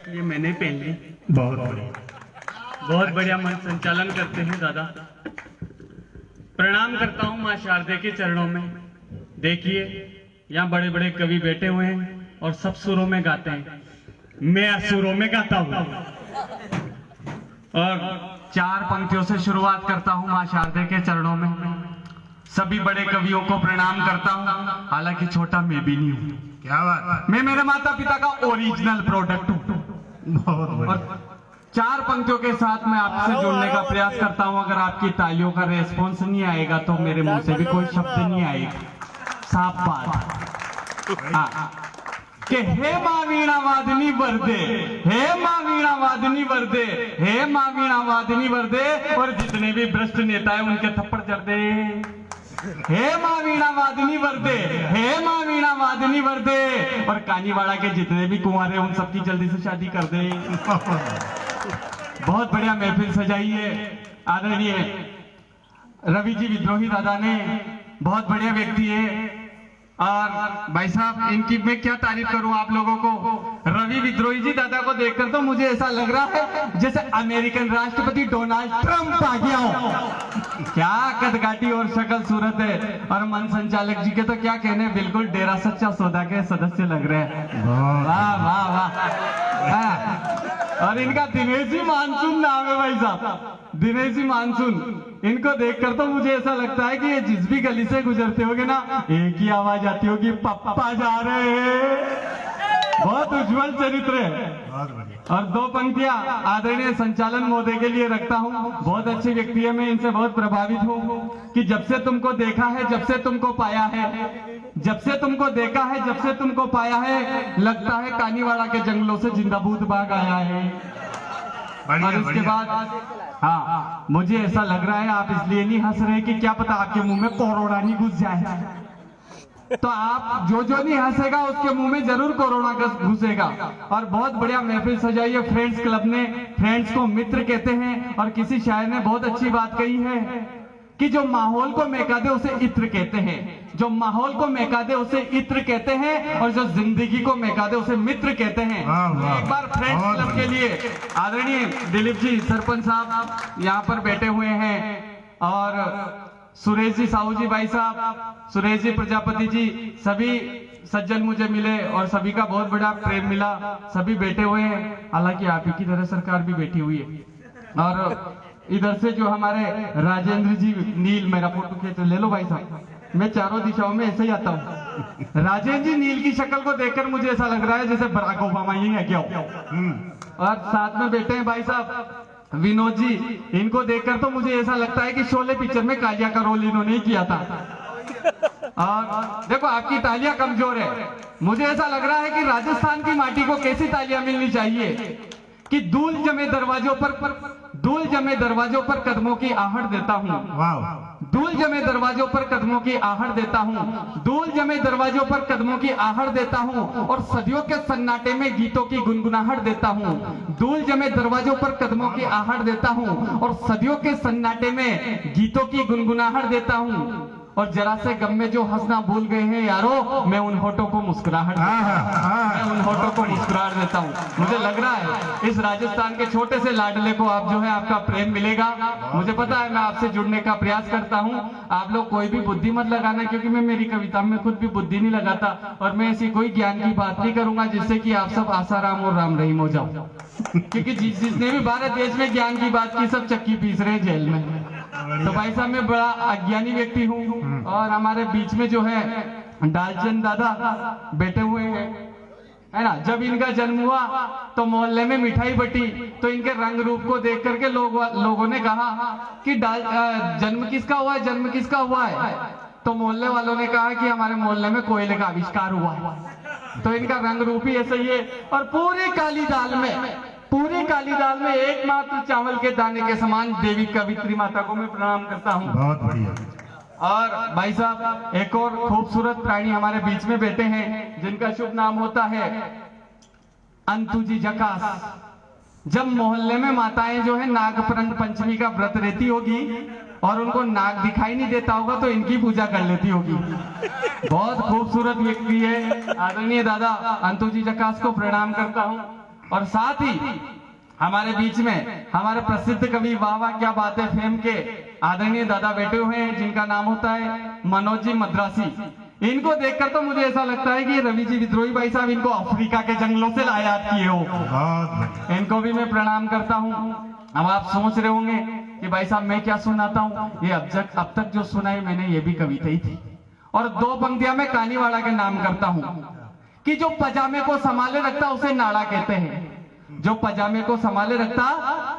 ये मैंने पहन ली। बहुत बढ़िया। बहुत बढ़िया मंच संचालन करते हैं दादा। प्रणाम करता हूँ माँ शारदे के चरणों में। देखिए यहाँ बड़े बड़े कवि बैठे हुए हैं और सब सुरों में गाते हैं, मैं असुरों में गाता हूँ। और 4 पंक्तियों से शुरुआत करता हूँ माँ शारदे के चरणों में। सभी बड़े कवियों को प्रणाम करता हूँ, हालांकि छोटा मैं भी नहीं हूँ। क्या बात, मैं मेरे माता पिता का ओरिजिनल प्रोडक्ट हूँ। बहुत बढ़िया। और 4 पंक्तियों के साथ मैं आपसे जुड़ने का प्रयास करता हूं। अगर आपकी तालियों का रेस्पॉन्स नहीं आएगा तो मेरे मुंह से भी कोई शब्द नहीं आएगा। साफ बात। हाँ कि हे माँ वीणा वादनी वरदे, हे माँ वीणा वादनी वरदे, हे माँ वीणा वादनी वरदे, और जितने भी भ्रष्ट नेता है उनके थप्पड़ जड़ दे। हे माँ वीणा वादनी वरदे, हे माँ वीणा वादनी वरदे, और कानीवाड़ा के जितने भी कुंवारे हैं उन सबकी जल्दी से शादी कर दे। बहुत बढ़िया महफिल सजाई है आदरणीय रवि जी विद्रोही दादा ने, बहुत बढ़िया व्यक्ति है। और भाई साहब इनकी मैं क्या तारीफ करूं आप लोगों को। रवि विद्रोही जी दादा को देखकर तो मुझे ऐसा लग रहा है जैसे अमेरिकन राष्ट्रपति डोनाल्ड ट्रंप आ गया हो। क्या कदकाठी और शक्ल सूरत है। और मन संचालक जी के तो क्या कहने, बिल्कुल डेरा सच्चा सौदा के सदस्य लग रहे हैं। वाह वाह वाह। और इनका दिनेश जी मानसून नाम है भाई साहब, दिनेश जी मानसून। इनको देखकर तो मुझे ऐसा लगता है कि ये जिस भी गली से गुजरते होगे ना, एक ही आवाज आती होगी, पप्पा जा रहे हैं। बहुत उज्जवल चरित्र है। बहुत बढ़िया। और 2 पंक्तियां आदरणीय संचालन महोदय के लिए रखता हूं। बहुत अच्छी व्यक्ति है, मैं इनसे बहुत प्रभावित हूं कि जब से तुमको देखा है, जब से तुमको पाया है, जब से तुमको देखा है, जब से तुमको पाया है, लगता है कानीवाड़ा के जंगलों से जिंदा भूत भाग आया है। और इसके बाद हाँ मुझे ऐसा लग रहा है आप इसलिए नहीं हंस रहे कि क्या पता आपके मुंह में कोरोना नहीं घुस जाए। तो आप जो नहीं हंसेगा उसके मुंह में जरूर कोरोना घुसेगा। और बहुत बढ़िया महफिल सजाई है फ्रेंड्स क्लब ने। फ्रेंड्स को मित्र कहते हैं। और किसी शायर ने बहुत अच्छी बात कही है कि जो माहौल को महका दे उसे इत्र कहते हैं, जो माहौल को महका दे उसे इत्र कहते हैं, और जो जिंदगी को महका दे उसे मित्र कहते हैं। एक बार फ्रेंड्स क्लब के लिए आदरणीय दिलीप जी सरपंच साहब यहाँ पर बैठे हुए हैं, और सुरेश जी साहू जी भाई साहब, सुरेश जी प्रजापति जी, सभी सज्जन मुझे मिले और सभी का बहुत बड़ा प्रेम मिला। सभी बैठे हुए हैं, हालांकि आप ही की तरह सरकार भी बैठी हुई है। और इधर से जो हमारे राजेंद्र जी नील, मेरा फोटो खींच ले लो भाई साहब, मैं चारों दिशाओं में ऐसे ही आता हूँ। राजेंद्र जी नील की शक्ल को देखकर मुझे ऐसा लग रहा है जैसे बराक ओबामा ही है क्या। और साथ में बैठे हैं भाई साहब विनोद जी, इनको देखकर तो मुझे ऐसा लगता है कि शोले पिक्चर में कालिया का रोल इन्होंने ही किया था। और देखो आपकी तालियां कमजोर है, मुझे ऐसा लग रहा है कि राजस्थान की माटी को कैसी तालियां मिलनी चाहिए कि धूल जमे दरवाजों पर कदमों की आहट देता हूँ। धूल जमे दरवाजों पर कदमों की आहट देता हूँ, धूल जमे दरवाजों पर कदमों की आहट देता हूँ, और सदियों के सन्नाटे में गीतों की गुनगुनाहट देता हूँ। धूल जमे दरवाजों पर कदमों की आहट देता हूँ, और सदियों के सन्नाटे में गीतों की गुनगुनाहट देता हूँ। और जरा से गम में जो हंसना भूल गए हैं यारो, मैं उन होठों को मुस्कुराहट देता हूँ। मुझे लग रहा है इस राजस्थान के छोटे से लाडले को आप जो है आपका प्रेम मिलेगा। मुझे पता है, मैं आपसे जुड़ने का प्रयास करता हूँ। आप लोग कोई भी बुद्धि मत लगाना, क्योंकि मैं मेरी कविता में खुद भी बुद्धि नहीं लगाता, और मैं ऐसी कोई ज्ञान की बात नहीं करूंगा जिससे कि आप सब आसाराम और राम रहीम हो जाओ। क्योंकि जिसने भी भारत देश में ज्ञान की बात की सब चक्की पीस रहे जेल में। तो भाई साहब मैं बड़ा अज्ञानी व्यक्ति हूँ, और हमारे बीच में जो है डालचंद दादा बैठे हुए हैं, है ना। जब इनका जन्म हुआ तो मोहल्ले में मिठाई बटी, तो इनके रंग रूप को देख करके लोगों ने कहा कि जन्म किसका हुआ है, जन्म किसका हुआ है। तो मोहल्ले वालों ने कहा कि हमारे मोहल्ले में कोयले का आविष्कार हुआ है। तो इनका रंग रूप ही ऐसा ही है। और पूरी काली दाल में एकमात्र चावल के दाने के समान देवी कवित्री माता को मैं प्रणाम करता हूँ। बहुत बढ़िया। और भाई साहब एक और खूबसूरत प्राणी हमारे बीच में बैठे हैं, जिनका शुभ नाम होता है अंतु जी जकास। जब मोहल्ले में माताएं जो है नागपरंड पंचमी का व्रत रहती होगी और उनको नाग दिखाई नहीं देता होगा तो इनकी पूजा कर लेती होगी। बहुत खूबसूरत व्यक्ति है आदरणीय दादा अंतु जी जकास को प्रणाम करता हूँ। और साथ ही हमारे बीच में हमारे प्रसिद्ध कवि वाह वाह क्या बात है फेम के आदरणीय दादा बैठे हुए हैं, जिनका नाम होता है मनोज जी मद्रासी। इनको देखकर तो मुझे ऐसा लगता है कि रवि जी विद्रोही भाई साहब इनको अफ्रीका के जंगलों से आयात किए हो। बहुत बढ़िया। इनको भी मैं प्रणाम करता हूँ। अब आप सोच रहे होंगे कि भाई साहब मैं क्या सुनाता हूँ, ये अब तक जो सुनाई मैंने ये भी कविता ही थी। और 2 पंक्तियां मैं कानीवाड़ा के नाम करता हूँ कि जो पजामे को संभाले रखता उसे नाड़ा कहते हैं, जो पजामे को संभाले रखता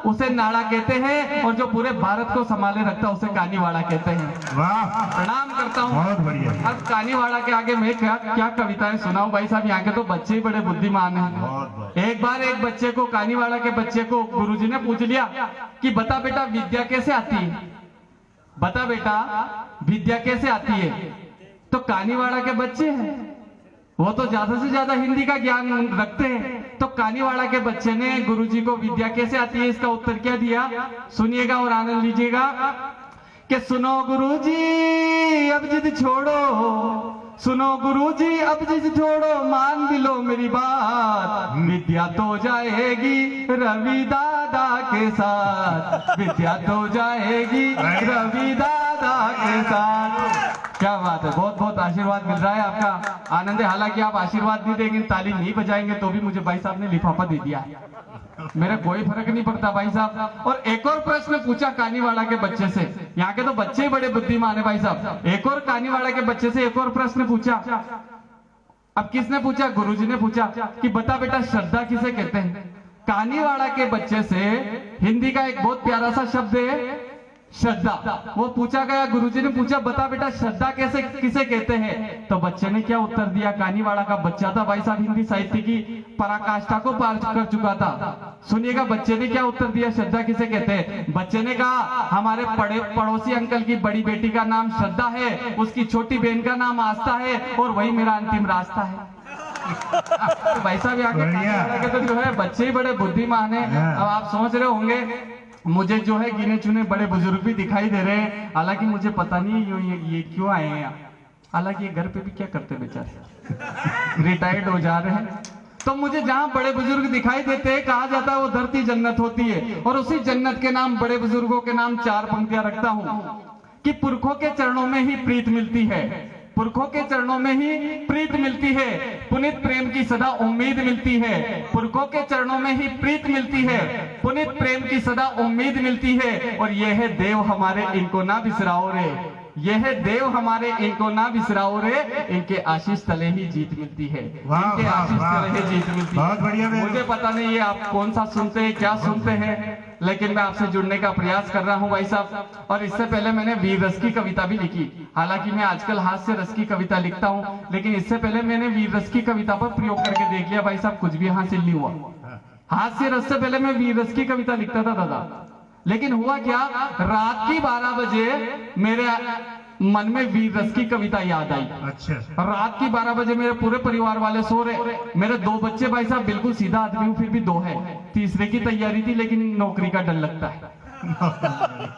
उसे नाड़ा कहते हैं, और जो पूरे भारत को संभाले रखता उसे कानीवाड़ा कहते हैं। वाह, प्रणाम करता हूँ। बहुत बढ़िया। अब कानीवाड़ा के आगे मैं क्या कविताएं सुनाऊं भाई साहब, यहाँ के तो बच्चे ही बड़े बुद्धिमान हैं। बहुत बढ़िया। एक बार एक बच्चे को, कानीवाड़ा के बच्चे को गुरुजी ने पूछ लिया कि बता बेटा विद्या कैसे आती है, बता बेटा विद्या कैसे आती है। तो कानीवाड़ा के बच्चे हैं, वो तो ज्यादा से ज्यादा हिंदी का ज्ञान रखते हैं। तो कानीवाड़ा के बच्चे ने गुरुजी को विद्या कैसे आती है इसका उत्तर क्या दिया, सुनिएगा और आनंद लीजिएगा कि सुनो गुरुजी अब जिद छोड़ो, सुनो गुरुजी अब जिद छोड़ो, मान भी लो मेरी बात, विद्या तो जाएगी रवि दादा के साथ, विद्या तो जाएगी रवि दादा के साथ। क्या बात है, बहुत बहुत आशीर्वाद मिल रहा है आपका, आनंद है। हालांकि आप आशीर्वाद नहीं देंगे, ताली नहीं बजाएंगे तो भी मुझे भाई साहब ने लिफाफा दे दिया है, मेरा कोई फर्क नहीं पड़ता भाई साहब। और एक और प्रश्न पूछा कानीवाड़ा के बच्चे से, यहाँ के तो बच्चे ही बड़े बुद्धिमान है भाई साहब। एक और कानीवाड़ा के बच्चे से एक और प्रश्न पूछा। अब किसने पूछा, गुरुजी ने पूछा कि बता बेटा श्रद्धा किसे कहते हैं। कानीवाड़ा के बच्चे से हिंदी का एक बहुत प्यारा सा शब्द है श्रद्धा, वो पूछा गया। गुरुजी ने पूछा बता बेटा श्रद्धा कैसे किसे कहते हैं। तो बच्चे ने क्या उत्तर दिया, कानीवाड़ा का बच्चा था भाई साहब, हिंदी साहित्य की पराकाष्ठा को पार कर चुका था। सुनिएगा बच्चे ने क्या उत्तर दिया, श्रद्धा किसे कहते हैं। बच्चे ने कहा हमारे पड़ोसी अंकल की बड़ी बेटी का नाम श्रद्धा है, उसकी छोटी बहन का नाम आस्था है, और वही मेरा अंतिम रास्ता है। भाई साहब यहाँ के तो जो है बच्चे ही बड़े बुद्धिमान है। अब आप सोच रहे होंगे मुझे जो है गिने चुने बड़े बुजुर्ग भी दिखाई दे रहे हैं, हालांकि मुझे पता नहीं ये क्यों आए हैं। हालांकि ये घर पे भी क्या करते बेचारे, रिटायर्ड हो जा रहे हैं। तो मुझे जहां बड़े बुजुर्ग दिखाई देते हैं, कहा जाता है वो धरती जन्नत होती है, और उसी जन्नत के नाम, बड़े बुजुर्गों के नाम 4 पंक्तियां रखता हूं कि पुरखों के चरणों में ही प्रीत मिलती है, पुरखों के चरणों में ही प्रीत मिलती है, पुनित प्रेम की सदा उम्मीद मिलती है, पुरखों के चरणों में ही प्रीत मिलती है, पुनित प्रेम की सदा उम्मीद मिलती है, और यह है देव हमारे इनको ना बिसराओ रे, यह है देव हमारे इनको ना बिसराओ रे, इनके आशीष तले ही जीत मिलती है, इनके आशीष तले ही जीत मिलती बहुत बढ़िया। है। मुझे पता नहीं है आप कौन सा सुनते हैं, क्या सुनते हैं, लेकिन मैं आपसे जुड़ने का प्रयास कर रहा हूं भाई साहब। और इससे पहले मैंने वीर रस की कविता भी लिखी, हालांकि मैं आजकल हास्य रस की कविता लिखता हूं, लेकिन इससे पहले मैंने वीर रस की कविता पर प्रयोग करके देख लिया भाई साहब, कुछ भी हासिल नहीं हुआ। हास्य रस से पहले मैं वीर रस की कविता लिखता था दादा, लेकिन हुआ क्या, रात की 12 बजे मेरे मन में वीर रस की कविता याद आई। अच्छा। रात की 12 बजे मेरे पूरे परिवार वाले सो रहे, मेरे 2 बच्चे भाई साहब, बिल्कुल सीधा आदमी हूँ फिर भी 2 है, तीसरे की तैयारी थी लेकिन नौकरी का डर लगता है।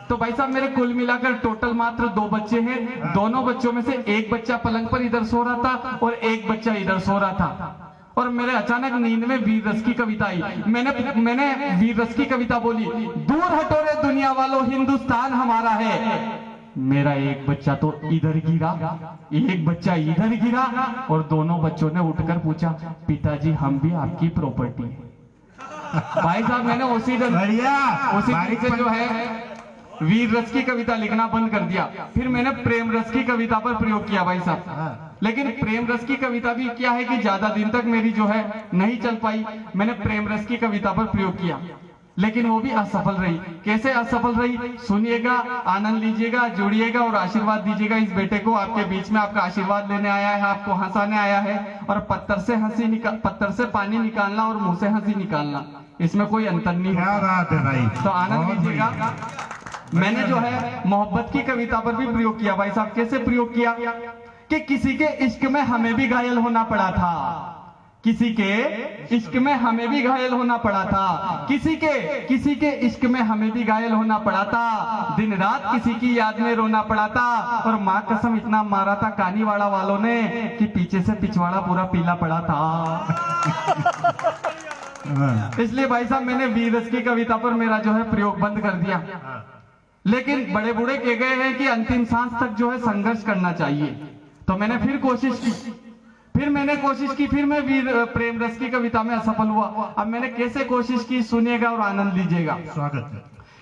तो भाई साहब मेरे कुल मिलाकर टोटल मात्र 2 बच्चे हैं। दोनों बच्चों में से एक बच्चा पलंग पर इधर सो रहा था और एक बच्चा इधर सो रहा था, और मेरे अचानक नींद में वीर रस की कविता आई। मैंने वीर रस की कविता बोली, दूर हटो रे दुनिया वालों, हिंदुस्तान हमारा है। मेरा एक बच्चा तो इधर गिरा, एक बच्चा इधर गिरा, और दोनों बच्चों ने उठकर पूछा पिताजी हम भी आपकी प्रॉपर्टी है। भाई साहब मैंने उसी दिन से जो है वीर रस की कविता लिखना बंद कर दिया। फिर मैंने प्रेम रस की कविता पर प्रयोग किया भाई साहब, लेकिन प्रेम रस की कविता भी क्या है कि ज्यादा दिन तक मेरी जो है नहीं चल पाई। मैंने प्रेम रस की कविता पर प्रयोग किया, लेकिन वो भी असफल रही। कैसे असफल रही, सुनिएगा, आनंद लीजिएगा, जुड़िएगा और आशीर्वाद दीजिएगा। इस बेटे को आपके बीच में आपका आशीर्वाद लेने आया है, आपको हंसाने आया है, और पत्थर से पानी निकालना और मुंह से हंसी निकालना, इसमें कोई अंतर नहीं। क्या बात है भाई, तो आनंद लीजिएगा। मैंने जो है मोहब्बत की कविता पर भी प्रयोग किया भाई साहब। कैसे प्रयोग किया कि किसी के इश्क में हमें भी घायल होना पड़ा था, किसी के इश्क में हमें भी घायल होना पड़ा था, किसी के इश्क में हमें भी घायल होना पड़ा था, दिन रात किसी की याद में रोना पड़ा था, और माँ कसम इतना मारा था कानीवाड़ा वालों ने कि पीछे से पिछवाड़ा पूरा पीला पड़ा था। हाँ, इसलिए भाई साहब मैंने वीर रस की कविता पर मेरा जो है प्रयोग बंद कर दिया। हाँ, लेकिन बड़े बूढ़े कह गए हैं कि अंतिम सांस तक जो है संघर्ष करना चाहिए, तो मैंने फिर कोशिश की, फिर मैं वीर प्रेम रस की कविता में असफल हुआ। अब मैंने कैसे कोशिश की, सुनिएगा और आनंद लीजिएगा। स्वागत है।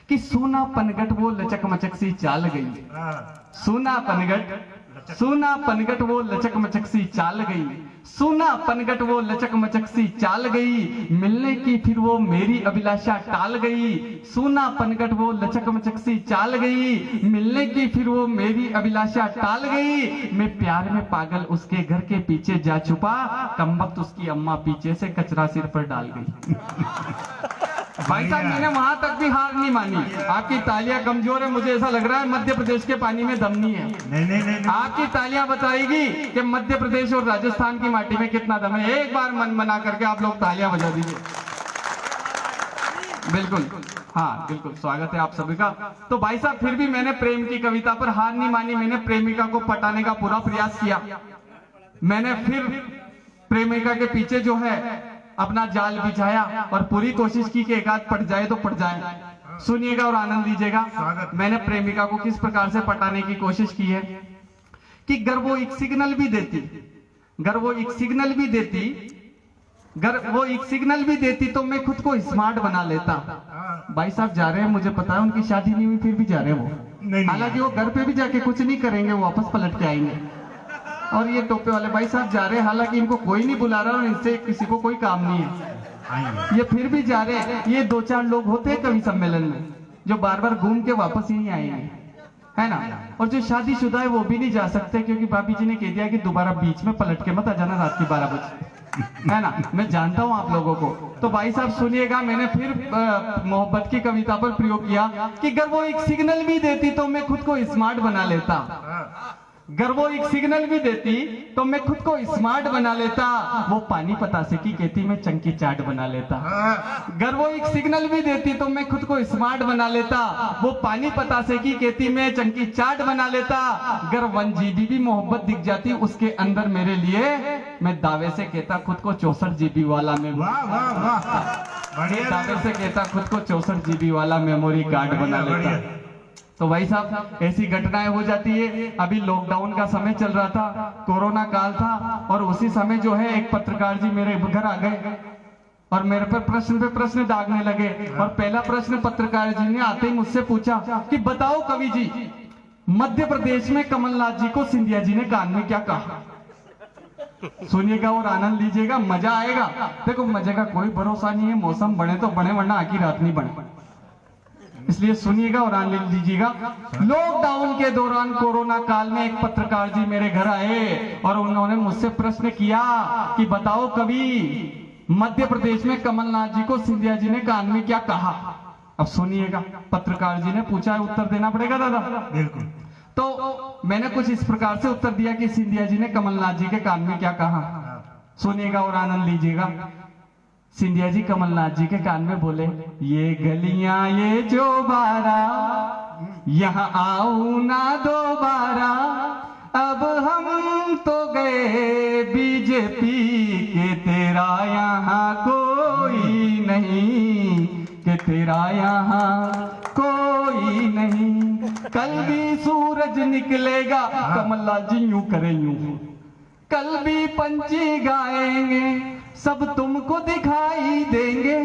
कि सोना पनगट वो लचक मचक सी चाल गई, हाँ, सोना पनगट वो लचक मचक सी चाल गई, सोना पनगट वो लचक मचक सी चाल गई, मिलने की फिर वो मेरी अभिलाषा टाल गई, सोना पनगट वो लचक मचक सी चाल गई, मिलने की फिर वो मेरी अभिलाषा टाल गई, मैं प्यार में पागल उसके घर के पीछे जा छुपा, कमबख्त उसकी अम्मा पीछे से कचरा सिर पर डाल गई। भाई साहब मैंने वहां तक भी हार नहीं मानी। आपकी तालियां कमजोर है, मुझे ऐसा लग रहा है मध्य प्रदेश के पानी में दम नहीं है। नहीं। आपकी तालियां बताएगी कि मध्य प्रदेश और राजस्थान की माटी में कितना दम है। एक बार मन बना करके आप लोग तालियां बजा दीजिए। बिल्कुल, हाँ बिल्कुल, स्वागत है आप सभी का। तो भाई साहब फिर भी मैंने प्रेम की कविता पर हार नहीं मानी। मैंने प्रेमिका को पटाने का पूरा प्रयास किया। मैंने फिर प्रेमिका के पीछे जो है अपना जाल बिछाया और पूरी कोशिश की कि एक आध पट जाए तो पट जाए। सुनिएगा और आनंद लीजिएगा। मैंने प्रेमिका को किस प्रकार से पटाने की कोशिश की है कि अगर वो एक सिग्नल भी देती तो मैं खुद को स्मार्ट बना लेता। भाई साहब जा रहे हैं, मुझे पता है उनकी शादी नहीं हुई, फिर भी जा रहे हैं वो। हालांकि वो घर पे भी जाके कुछ नहीं करेंगे, वो वापस पलट के आएंगे। और ये टोपे वाले भाई साहब जा रहे हैं, हालांकि इनको कोई नहीं बुला रहा और इनसे किसी को कोई काम नहीं है, ये फिर भी जा रहे हैं। ये 2-4 लोग होते हैं कवि सम्मेलन में जो बार बार घूम के वापस यहीं आएंगे, है ना। और जो शादीशुदा है वो भी नहीं जा सकते, क्योंकि भाभी जी ने कह दिया कि दोबारा बीच में पलट के मत आ जाना रात के 12 बजे, है ना। मैं जानता हूं आप लोगों को। तो भाई साहब सुनिएगा, मैंने फिर मोहब्बत की कविता पर प्रयोग किया कि अगर वो एक सिग्नल भी देती तो मैं खुद को स्मार्ट बना लेता। अगर वो एक सिग्नल भी देती तो मैं खुद को स्मार्ट बना लेता। वो पानी पतासे की कहती मैं चंकी चाट बना लेता। अगर वो एक सिग्नल भी देती तो मैं खुद को स्मार्ट बना लेता। वो पानी पतासे की कहती मैं चंकी चाट बना लेता। अगर 1 GB भी मोहब्बत दिख जाती उसके अंदर मेरे लिए, मैं दावे से कहता खुद को 64 GB वाला दावे से कहता खुद को 64 GB वाला मेमोरी कार्ड बना लेता। तो भाई साहब ऐसी घटनाएं हो जाती है। अभी लॉकडाउन का समय चल रहा था, कोरोना काल था, और उसी समय जो है एक पत्रकार जी मेरे घर आ गए और मेरे पर प्रश्न पे प्रश्न दागने लगे। और पहला प्रश्न पत्रकार जी ने आते ही मुझसे पूछा कि बताओ कवि जी, मध्य प्रदेश में कमलनाथ जी को सिंधिया जी ने कान में क्या कहा। सुनिएगा और आनंद लीजिएगा, मजा आएगा। देखो मजे का कोई भरोसा नहीं है, मौसम बने तो बने वरना आखिर रात नहीं बने, इसलिए सुनिएगा और आनंद लीजिएगा। लॉकडाउन के दौरान कोरोना काल में एक पत्रकार जी मेरे घर आए और उन्होंने मुझसे प्रश्न किया कि बताओ कवि, मध्य प्रदेश में कमलनाथ जी को सिंधिया जी ने कान में क्या कहा। अब सुनिएगा, पत्रकार जी ने पूछा है, उत्तर देना पड़ेगा दादा। बिल्कुल। तो मैंने कुछ इस प्रकार से उत्तर दिया कि सिंधिया जी ने कमलनाथ जी के कान में क्या कहा। सुनिएगा और आनंद लीजिएगा। सिंधिया जी कमलनाथ जी के कान में बोले, ये गलियां ये जो बारा, यहाँ आऊं ना दोबारा, अब हम तो गए बीजेपी के, तेरा यहाँ कोई नहीं, कि तेरा यहाँ कोई नहीं। कल भी सूरज निकलेगा, कमलनाथ जी यूं करे यूं, कल भी पंछी गाएंगे, सब तुमको दिखाई देंगे,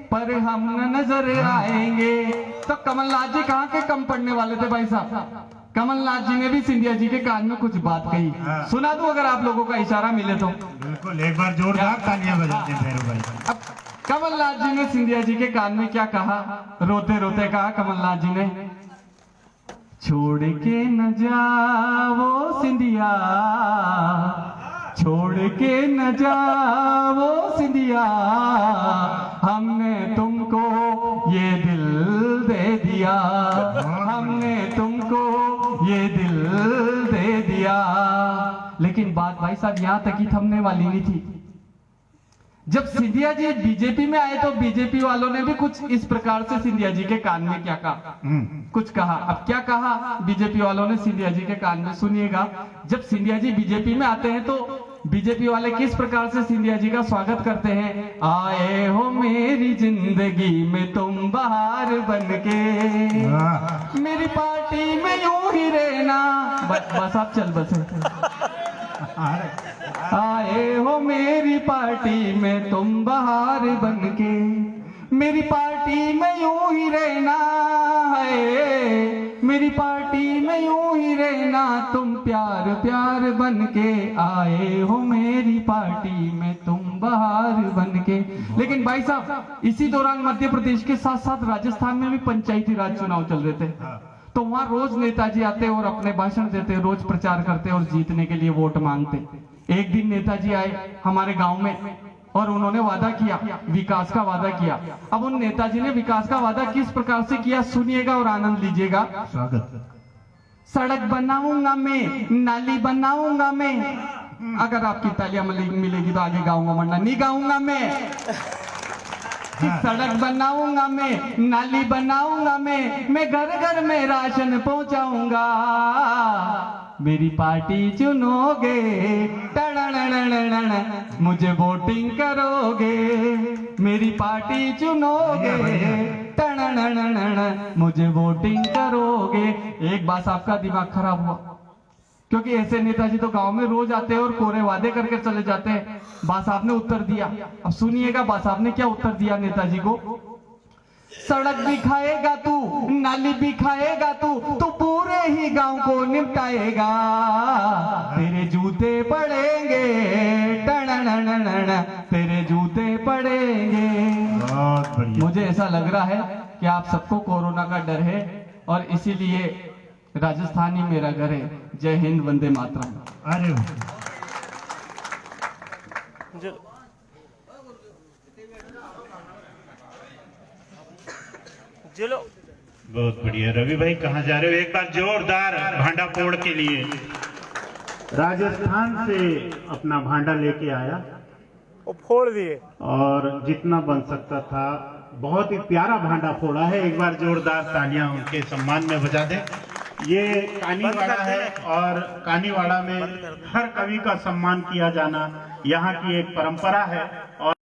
पर हम न नजर आएंगे। तो कमलनाथ जी कहाँ के कम पढ़ने वाले थे भाई साहब। कमलनाथ जी ने भी सिंधिया जी के कान में कुछ बात कही। सुना दूं अगर आप लोगों का इशारा मिले तो। बिल्कुल, एक बार जोरदार तालियां बजाते हैं भैरव भाई। अब कमलनाथ जी ने सिंधिया जी के कान में क्या कहा, रोते रोते कहा कमलनाथ जी ने, छोड़ के न जाओ सिंधिया, छोड़ के न जाओ सिंधिया, हमने तुमको ये दिल दे दिया, हमने तुमको ये दिल दे दिया। लेकिन बात भाई साहब यहाँ तक ही थमने वाली नहीं थी। जब सिंधिया जी बीजेपी में आए तो बीजेपी वालों ने भी कुछ इस प्रकार से सिंधिया जी के कान में क्या कहा, कुछ कहा। अब क्या कहा बीजेपी वालों ने सिंधिया जी के कान में, सुनिएगा। जब सिंधिया जी बीजेपी में आते हैं तो बीजेपी वाले किस प्रकार से सिंधिया जी का स्वागत करते हैं। आए हो मेरी जिंदगी में तुम बहार बनके, वाह। मेरी पार्टी में यूं ही रहना। बस आप चल बसे। आए हो मेरी पार्टी में तुम बहार बनके, मेरी पार्टी में यूं ही रहना है, मेरी पार्टी में यूं ही रहना, तुम प्यार प्यार बनके आए हो मेरी पार्टी में तुम बहार बनके। लेकिन भाई साहब, इसी दौरान मध्य प्रदेश के साथ साथ राजस्थान में भी पंचायती राज चुनाव चल रहे थे। तो वहां रोज नेताजी आते और अपने भाषण देते, रोज प्रचार करते और जीतने के लिए वोट मांगते। एक दिन नेताजी आए हमारे गांव में और उन्होंने वादा किया, विकास का वादा किया। अब उन नेताजी ने विकास का वादा किस प्रकार से किया, सुनिएगा और आनंद लीजिएगा। स्वागत। सड़क बनाऊंगा मैं, नाली बनाऊंगा मैं। अगर आपकी तालियां मिलेगी तो आगे गाऊंगा, वरना नहीं गाऊंगा मैं। कि सड़क बनाऊंगा मैं, नाली बनाऊंगा मैं घर घर में राशन पहुंचाऊंगा। मेरी पार्टी चुनोगे, टड़ड़ड़ड़ड़, मुझे वोटिंग करोगे। मेरी पार्टी चुनोगे, टड़ड़ड़ड़, मुझे वोटिंग करोगे। एक बात आपका दिमाग खराब हुआ, क्योंकि ऐसे नेताजी तो गांव में रोज आते हैं और कोरे वादे करके चले जाते हैं। बासाहब ने उत्तर दिया, अब सुनिएगा बासाहब ने क्या उत्तर दिया नेताजी को। सड़क भी खाएगा तू, नाली भी खाएगा तू पूरे ही गांव को निपटाएगा। तेरे जूते पड़ेंगे, टणणणणण, तेरे जूते पड़ेंगे। बहुत बढ़िया। मुझे ऐसा लग रहा है कि आप सबको कोरोना का डर है और इसीलिए राजस्थान ही मेरा घर है। जय हिंद, वंदे मातरम। अरे चलो बहुत बढ़िया। रवि भाई कहाँ जा रहे हो? एक बार जोरदार भांडा फोड़ के लिए। राजस्थान से अपना भांडा लेके आया वो फोड़ दिए। और जितना बन सकता था बहुत ही प्यारा भांडा फोड़ा है। एक बार जोरदार तालियां उनके सम्मान में बजा दें। ये कानीवाड़ा है और कानीवाड़ा में हर कवि का सम्मान किया जाना यहाँ की एक परंपरा है।